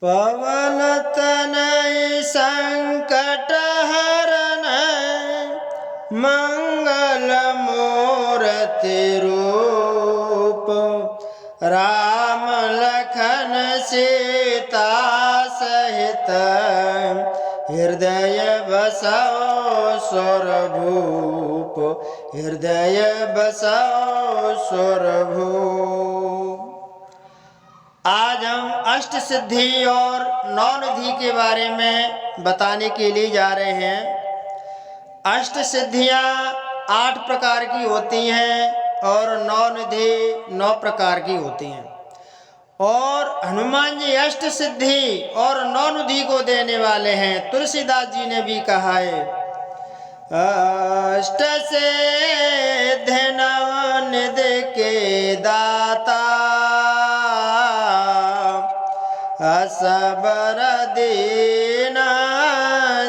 पवन तनय संकट हरन मंगल मूर्ति रूप। राम लखन सीता सहित हृदय बसाओ स्वरभूप। हृदय बसाओ स्वरभूप। आज हम अष्ट सिद्धि और नौ निधि के बारे में बताने के लिए जा रहे हैं। अष्ट सिद्धियां 8 प्रकार की होती हैं और नौ निधि 9 प्रकार की होती हैं। और हनुमान जी अष्ट सिद्धि और नौ निधि को देने वाले हैं। तुलसीदास जी ने भी कहा है, अष्ट सिद्धि नौ निधि के दाता असबर दीना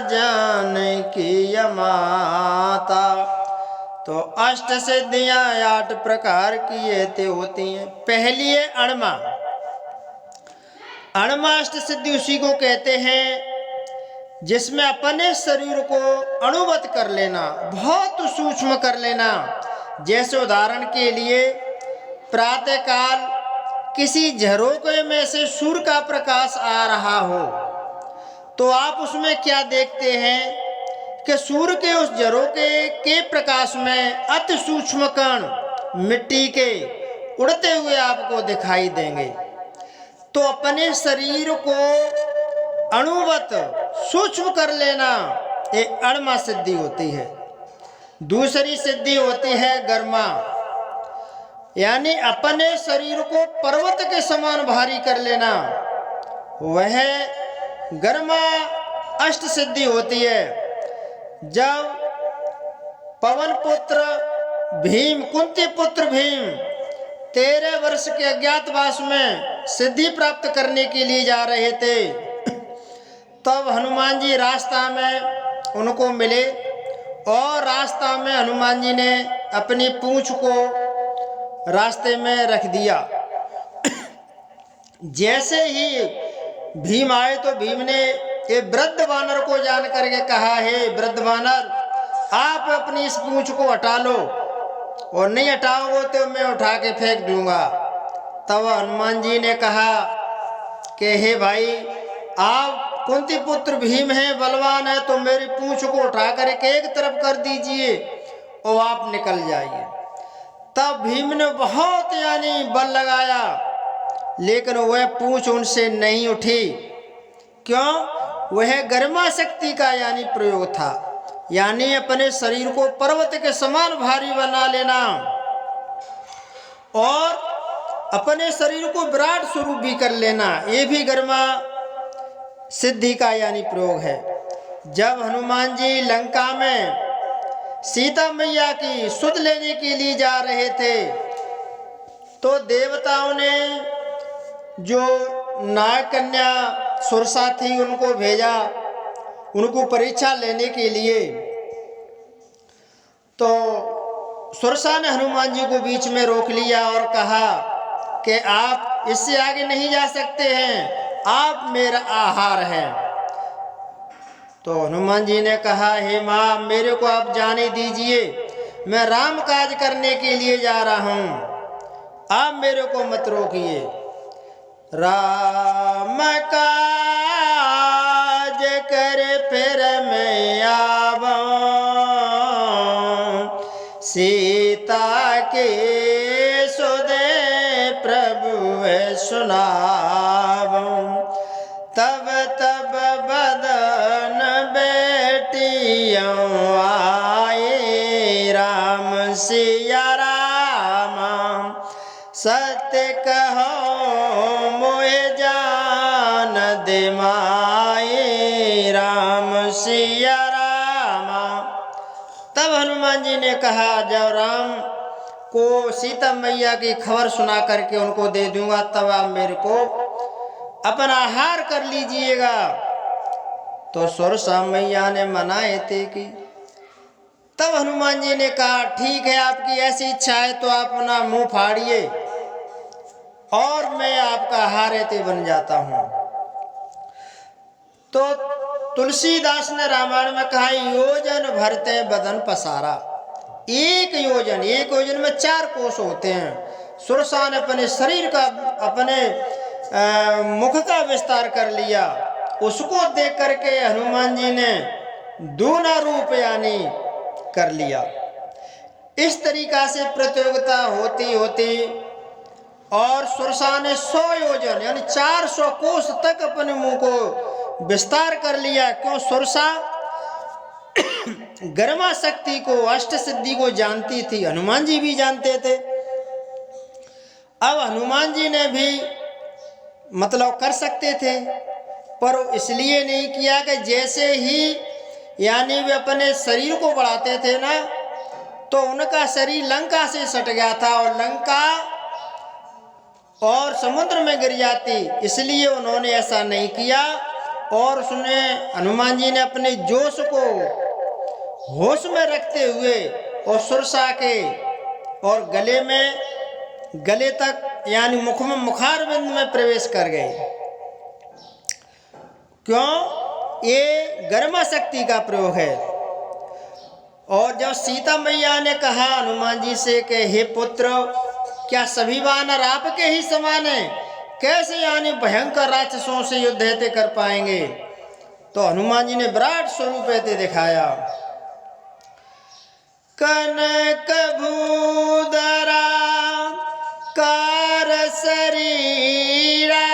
जानकी माता। तो अष्ट सिद्धियां 8 प्रकार की होती हैं। पहली है अणमा। अणमा अष्ट सिद्धि उसी को कहते हैं जिसमें अपने शरीर को अणुवत कर लेना, बहुत सूक्ष्म कर लेना। जैसे उदाहरण के लिए प्रातःकाल किसी झरोखे में से सूर्य का प्रकाश आ रहा हो तो आप उसमें क्या देखते हैं कि सूर्य के उस झरोखे के प्रकाश में अति सूक्ष्म कण मिट्टी के उड़ते हुए आपको दिखाई देंगे। तो अपने शरीर को अणुवत सूक्ष्म कर लेना एक अणमा सिद्धि होती है। दूसरी सिद्धि होती है गर्मा, यानी अपने शरीर को पर्वत के समान भारी कर लेना। वह गर्मा अष्ट सिद्धि होती है। जब पवन पुत्र भीम, कुंती पुत्र भीम 13 वर्ष के अज्ञातवास में सिद्धि प्राप्त करने के लिए जा रहे थे, तब हनुमान जी रास्ता में उनको मिले और रास्ता में हनुमान जी ने अपनी पूंछ को रास्ते में रख दिया। जैसे ही भीम आए तो भीम ने एक वृद्ध वानर को जान करके कहा, हे वृद्ध वानर, आप अपनी इस पूंछ को हटा लो और नहीं हटाओगे तो मैं उठा के फेंक दूंगा। तब हनुमान जी ने कहा कि हे भाई, आप कुंती पुत्र भीम हैं, बलवान है, तो मेरी पूंछ को उठा कर एक तरफ कर दीजिए और आप निकल जाइए। तब भीम ने बहुत यानी बल लगाया, लेकिन वह पूंछ उनसे नहीं उठी। क्यों? वह गर्मा शक्ति का यानी प्रयोग था, यानी अपने शरीर को पर्वत के समान भारी बना लेना और अपने शरीर को विराट स्वरूप भी कर लेना। ये भी गर्मा सिद्धि का यानी प्रयोग है। जब हनुमान जी लंका में सीता मैया की सुध लेने के लिए जा रहे थे तो देवताओं ने जो नाग कन्या सुरसा थी उनको भेजा, उनको परीक्षा लेने के लिए। तो सुरसा ने हनुमान जी को बीच में रोक लिया और कहा कि आप इससे आगे नहीं जा सकते हैं, आप मेरा आहार हैं। तो हनुमान जी ने कहा, हे माँ, मेरे को आप जाने दीजिए, मैं राम काज करने के लिए जा रहा हूँ, आप मेरे को मत रोकिए। राम काज कर फिर मैं आवां, सीता के सुदे प्रभु सुनावं। तब तब बदन बेटियों आए, राम सिया राम, सत्य कहो मोहे जान दे माए, राम सिया राम। तब हनुमान जी ने कहा, जब राम को सीता मैया की खबर सुना करके उनको दे दूंगा, तब आप मेरे को अपना आहार कर लीजिएगा। तो सुरसा मैया ने मनाए थे कि तब हनुमान जी ने कहा, ठीक है, आपकी ऐसी इच्छा है तो आप अपना मुंह फाड़िए और मैं आपका आहार बन जाता हूँ। तो तुलसीदास ने रामायण में कहा योजन भरते बदन पसारा। एक योजन में 4 कोस होते हैं। सुरसा ने अपने शरीर का, अपने मुख का विस्तार कर लिया। उसको देख करके हनुमान जी ने दूना रूप यानी कर लिया। इस तरीका से प्रतियोगिता होती होती और सुरसा ने 100 योजन यानी 400 कोस तक अपने मुंह को विस्तार कर लिया। क्यों? सुरसा गर्मा शक्ति को, अष्ट सिद्धि को जानती थी, हनुमान जी भी जानते थे। अब हनुमान जी ने भी मतलब कर सकते थे, पर इसलिए नहीं किया कि जैसे ही यानी वे अपने शरीर को बढ़ाते थे ना, तो उनका शरीर लंका से सट गया था और लंका और समुद्र में गिर जाती, इसलिए उन्होंने ऐसा नहीं किया। और उसने, हनुमान जी ने अपने जोश को होश में रखते हुए और सुरसा के और गले तक यानी मुख में, मुखारविंद में प्रवेश कर गए। क्यों? ये गर्मा शक्ति का प्रयोग है। और जब सीता मैया ने कहा हनुमान जी से कि हे पुत्र, क्या सभी वानर आपके ही समान हैं? कैसे यानी भयंकर राक्षसों से युद्ध ऐसे कर पाएंगे? तो हनुमान जी ने विराट स्वरूप ऐसे दिखाया। कनक भूधरा कार शरीरा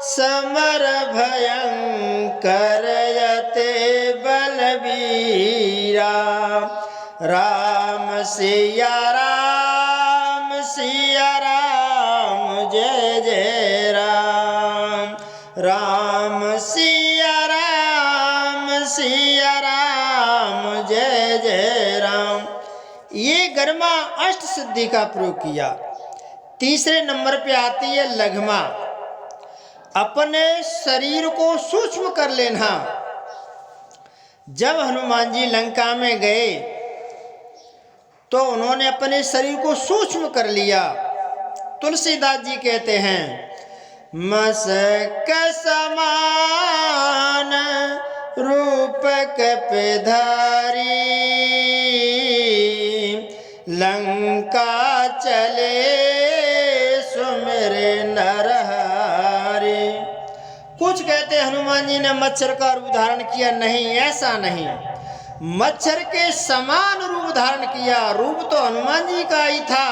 समर भयंकर यते बलबीरा राम सिया राम जय जय राम राम सिया राम जय जय राम। ये गर्मा अष्ट सिद्धि का प्रयोग किया। तीसरे नंबर पे आती है लघमा, अपने शरीर को सूक्ष्म कर लेना। जब हनुमान जी लंका में गए तो उन्होंने अपने शरीर को सूक्ष्म कर लिया। तुलसीदास जी कहते हैं मसक समान रूप कपधारी लंका चले सुमिरे नरहारी। कुछ कहते हनुमान जी ने मच्छर का रूप धारण किया, नहीं, ऐसा नहीं। मच्छर के समान रूप धारण किया। रूप तो हनुमान जी का ही था,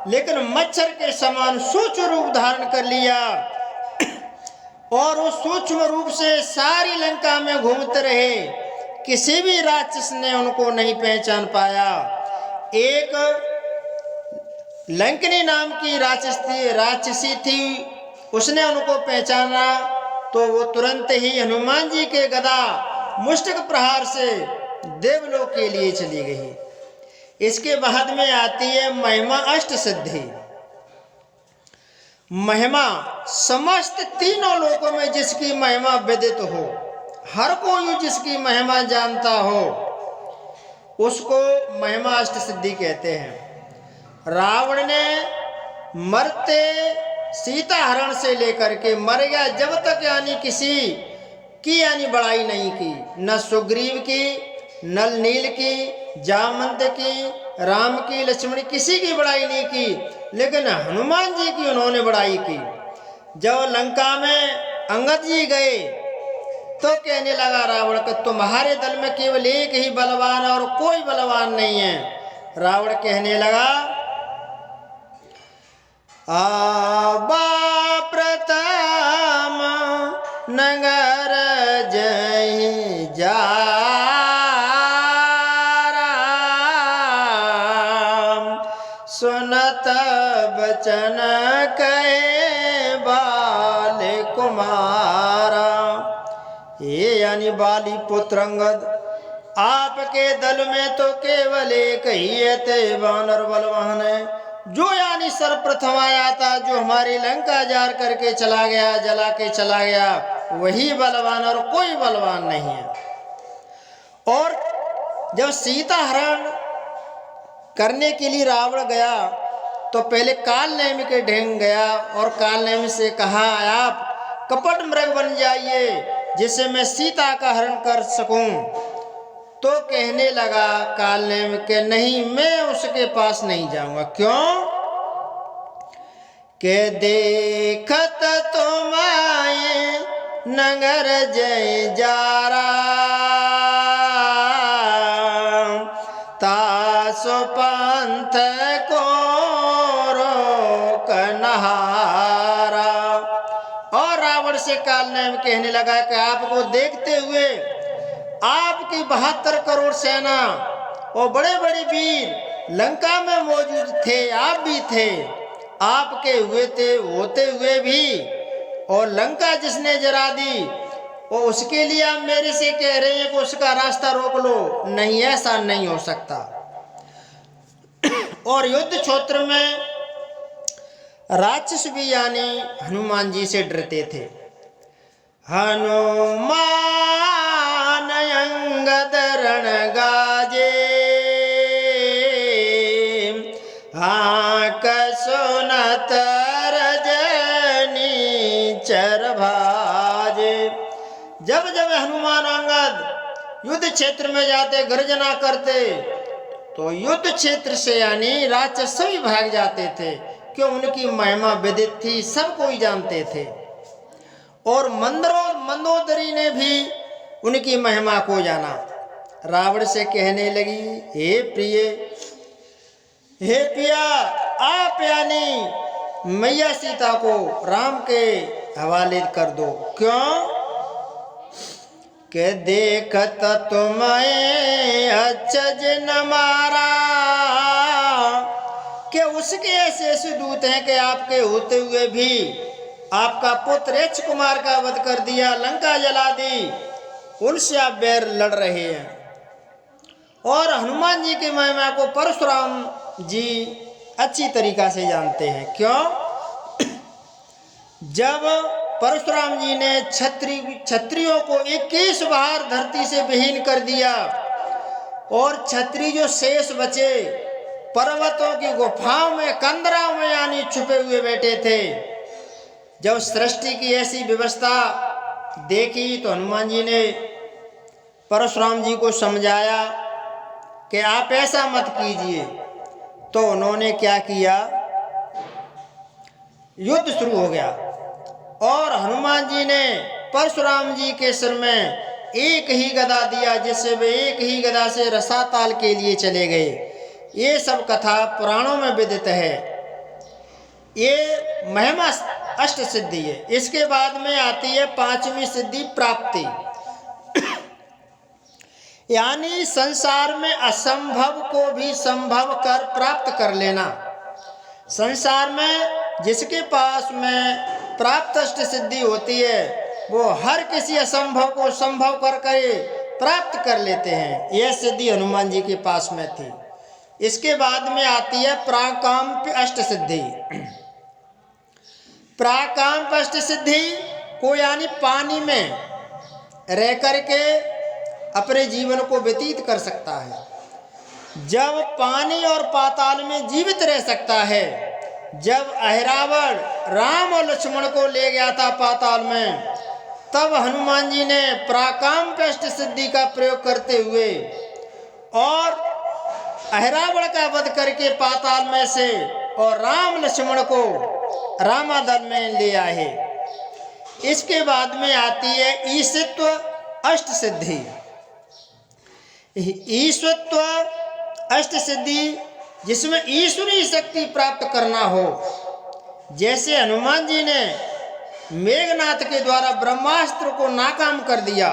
लेकिन मच्छर के समान सूक्ष्म रूप धारण कर लिया और उस सूक्ष्म रूप से सारी लंका में घूमते रहे। किसी भी राक्षस ने उनको नहीं पहचान पाया। एक लंकनी नाम की राक्षसी थी, उसने उनको पहचाना तो वो तुरंत ही हनुमान जी के गदा मुष्टिक प्रहार से देवलोक के लिए चली गई। इसके बाद में आती है महिमा अष्ट सिद्धि। महिमा समस्त तीनों लोकों में जिसकी महिमा विदित हो, हर कोई जिसकी महिमा जानता हो, उसको महिमा अष्ट सिद्धि कहते हैं। रावण ने मरते सीता हरण से लेकर के मर गया जब तक यानी किसी की यानी बड़ाई नहीं की, न सुग्रीव की, न नील की, जामवंत की, राम की, लक्ष्मण, किसी की बड़ाई नहीं की, लेकिन हनुमान जी की उन्होंने बड़ाई की। जब लंका में अंगद जी गए तो कहने लगा रावण कि तुम्हारे दल में केवल एक ही बलवान है और कोई बलवान नहीं है। रावण कहने लगा आबा प्रथम नगर जय जा सुनत बचन कहे बाल कुमारा। ये यानी बाली पुत्र अंगद, आपके दल में तो केवल एक ही थे वानर बलवान है, जो यानी सर्वप्रथम आया था, जो हमारी लंका जार करके चला गया, जला के चला गया, वही बलवान और कोई बलवान नहीं है। और जब सीता हरण करने के लिए रावण गया तो पहले कालनेमी के ढंग गया और कालनेमी से कहा, आप कपट मृग बन जाइए जिससे मैं सीता का हरण कर सकूं। तो कहने लगा कालनेमी के, नहीं, मैं उसके पास नहीं जाऊंगा। क्यों? के देखत तुम आए नगर जय जारा, तासो पंथ को रोक नहारा। और रावण से कालनेमी कहने लगा कि आपको देखते हुए आपकी 72 करोड़ सेना और बड़े बड़े वीर लंका में मौजूद थे, आप भी थे, आपके होते हुए भी, और लंका जिसने जरा दी और उसके लिए आप मेरे से कह रहे हैं कि उसका रास्ता रोक लो। नहीं, ऐसा नहीं हो सकता। और युद्ध क्षेत्र में राक्षस भी यानी हनुमान जी से डरते थे। हनुमान अंगद रण गाजे, हाँक सुनत रजनी चर भाजे। जब जब हनुमान अंगद युद्ध क्षेत्र में जाते, गर्जना करते, तो युद्ध क्षेत्र से यानी राक्षस सभी भाग जाते थे, क्यों? उनकी महिमा विदित थी, सब कोई जानते थे। और मंदोदरी ने भी उनकी महिमा को जाना। रावण से कहने लगी, हे प्रिय, हे पिया, आप यानी मैया सीता को राम के हवाले कर दो। क्यों? के देखत तुम्हें अचज न मारा, कि उसके ऐसे दूत हैं कि आपके होते हुए भी आपका पुत्र यक्ष कुमार का वध कर दिया, लंका जला दी, उनसे आप बैर लड़ रहे हैं। और हनुमान जी की महिमा को परशुराम जी अच्छी तरीका से जानते हैं। क्यों? जब परशुराम जी ने क्षत्रियों को 21 बार धरती से विहीन कर दिया और क्षत्रिय जो शेष बचे पर्वतों की गुफाओं में, कंदराओं में यानी छुपे हुए बैठे थे, जब सृष्टि की ऐसी व्यवस्था देखी तो हनुमान जी ने परशुराम जी को समझाया कि आप ऐसा मत कीजिए। तो उन्होंने क्या किया, युद्ध शुरू हो गया और हनुमान जी ने परशुराम जी के सिर में एक ही गदा दिया, जिससे वे एक ही गदा से रसाताल के लिए चले गए। ये सब कथा पुराणों में विदित है। ये महिमा अष्ट सिद्धि है। इसके बाद में आती है 5वीं सिद्धि, प्राप्ति, यानी संसार में असंभव को भी संभव कर प्राप्त कर लेना। संसार में जिसके पास में प्राप्त अष्ट सिद्धि होती है वो हर किसी असंभव को संभव करके प्राप्त कर लेते हैं। यह सिद्धि हनुमान जी के पास में थी। इसके बाद में आती है प्राकाम्य अष्ट सिद्धि। प्राकाम्य अष्ट सिद्धि को यानी पानी में रह करके अपने जीवन को व्यतीत कर सकता है। जब पानी और पाताल में जीवित रह सकता है। जब अहिरावण राम और लक्ष्मण को ले गया था पाताल में, तब हनुमान जी ने प्राकाम्य अष्ट सिद्धि का प्रयोग करते हुए और अहिरावण का वध करके पाताल में से और राम लक्ष्मण को रामादल में ले आए। इसके बाद में आती है ईशित्व अष्ट सिद्धि। ईश्वत्व अष्ट सिद्धि, जिसमें ईश्वरीय शक्ति प्राप्त करना हो। जैसे हनुमान जी ने मेघनाथ के द्वारा ब्रह्मास्त्र को नाकाम कर दिया।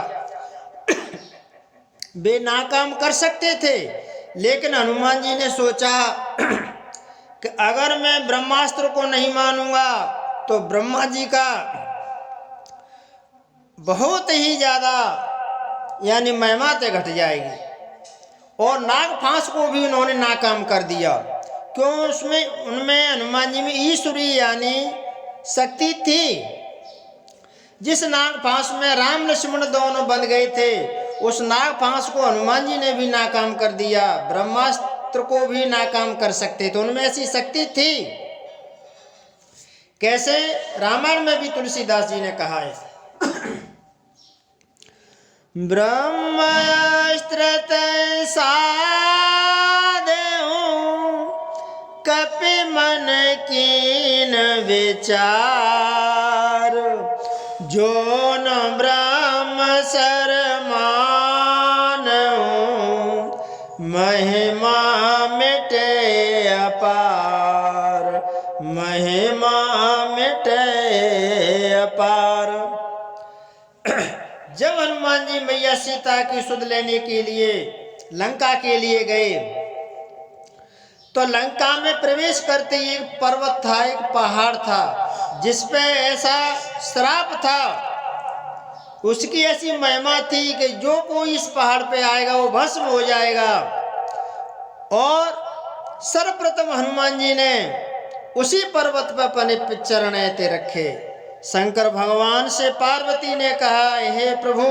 वे नाकाम कर सकते थे, लेकिन हनुमान जी ने सोचा कि अगर मैं ब्रह्मास्त्र को नहीं मानूंगा तो ब्रह्मा जी का बहुत ही ज़्यादा यानी महिमा घट जाएगी। और नागफांस को भी उन्होंने नाकाम कर दिया। क्यों? उनमें हनुमान जी में ईश्वरीय यानी शक्ति थी। जिस नागफांस में राम लक्ष्मण दोनों बंध गए थे, उस नागफांस को हनुमान जी ने भी नाकाम कर दिया। अस्त्र को भी नाकाम कर सकते थे, उनमें ऐसी शक्ति थी। कैसे? रामायण में भी तुलसीदास जी ने कहा है, ब्रह्मास्त्र साधेहु कपि मन कीन विचार, जो न ब्रह्म शरमानहु महिमा मिटे अपार, महिमा मिटे अपार। जब हनुमान जी मैया सीता की सुध लेने के लिए लंका के लिए गए, तो लंका में प्रवेश करते ही एक पर्वत था, एक पहाड़ था, जिसपे ऐसा श्राप था, उसकी ऐसी महिमा थी कि जो कोई इस पहाड़ पे आएगा वो भस्म हो जाएगा। और सर्वप्रथम हनुमान जी ने उसी पर्वत पर अपने चरण ऐसे रखे। शंकर भगवान से पार्वती ने कहा, हे प्रभु,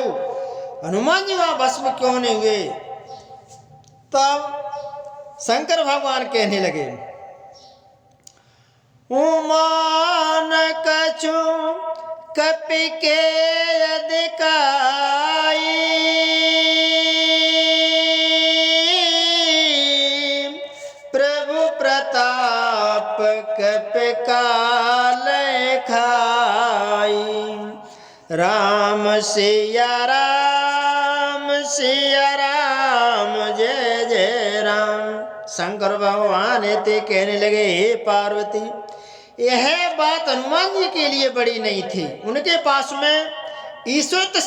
हनुमान जी वहां भस्म क्यों नहीं हुए? तब शंकर भगवान कहने लगे, उमान कछु कपि के अधिकाई, प्रभु प्रताप कपि काल खाई, राम सिया राम सिया राम जय जय राम। शंकर भगवान ते कहने लगे, हे पार्वती, यह बात हनुमान जी के लिए बड़ी नहीं थी, उनके पास में ईश्वरत्व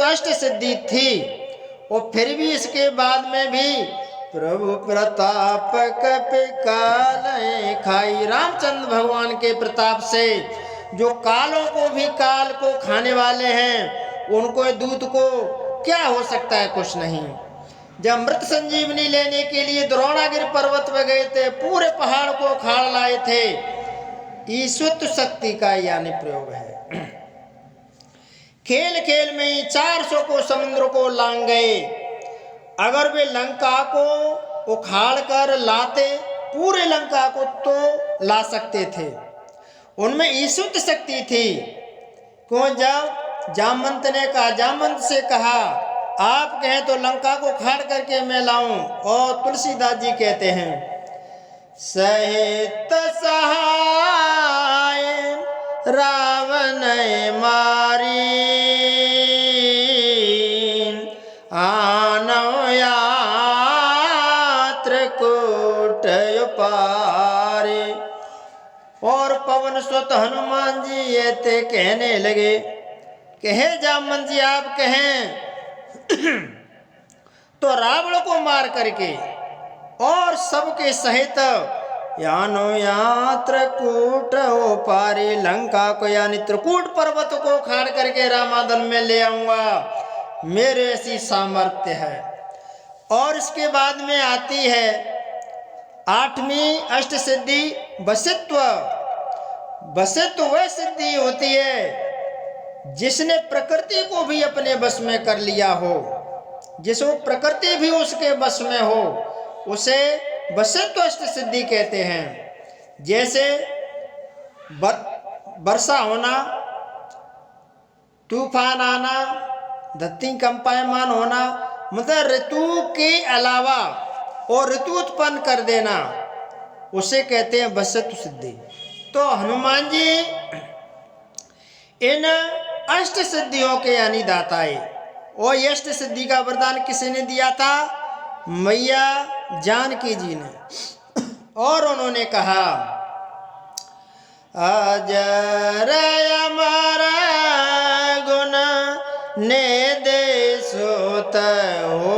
अष्ट सिद्धि थी, और फिर भी इसके बाद में भी प्रभु प्रताप कपि काल खाई, रामचंद्र भगवान के प्रताप से जो कालों को भी काल को खाने वाले हैं, उनको दूत को क्या हो सकता है? कुछ नहीं। जब मृत संजीवनी लेने के लिए द्रोणागिरि पर्वत पर गए थे, पूरे पहाड़ को उखाड़ लाए थे। ईश्वर शक्ति का यानी प्रयोग है। खेल खेल में ही 400 को समुद्र को लांग गए। अगर वे लंका को उखाड़ कर लाते, पूरे लंका को तो ला सकते थे, उनमें ईश्वर शक्ति थी। क्यों? जब जामवंत ने कहा, जामवंत से कहा, आप कहें तो लंका को खाड़ करके मैं लाऊं। और तुलसीदास जी कहते हैं, सहित सहाय रावण मारी, आनव यात्र कूट पारे। और पवन सुत हनुमान जी ये ते कहने लगे, कहे जामवंत जी आप कहें तो रावण को मार करके और सबके सहित यानो यात्र कूट हो पारे, लंका को यानी त्रिकूट पर्वत को खाड़ करके रामादन में ले आऊंगा, मेरे ऐसी सामर्थ्य है। और इसके बाद में आती है 8वीं अष्ट सिद्धि वशित्व। वशित्व वह सिद्धि होती है जिसने प्रकृति को भी अपने बस में कर लिया हो, जिसको प्रकृति भी उसके बस में हो, उसे वशित्व अष्ट सिद्धि कहते हैं। जैसे वर्षा होना, तूफान आना, धरती कंपायमान होना, मतलब ऋतु के अलावा और ऋतु उत्पन्न कर देना, उसे कहते हैं वशित्व सिद्धि। तो हनुमान जी इन अष्ट सिद्धियों के यानी दाता है। और ये अष्ट सिद्धि का वरदान किसने दिया था? मैया जानकी जी ने। और उन्होंने कहा, अजर अमर गुण ने देशोत हो,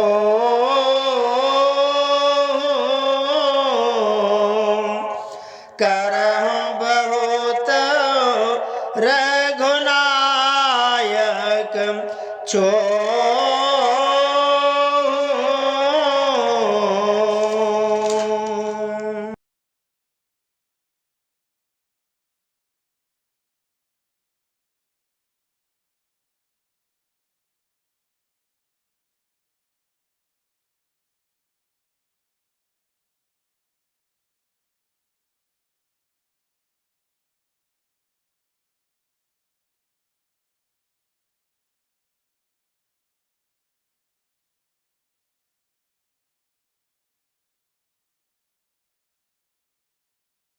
करहु बहु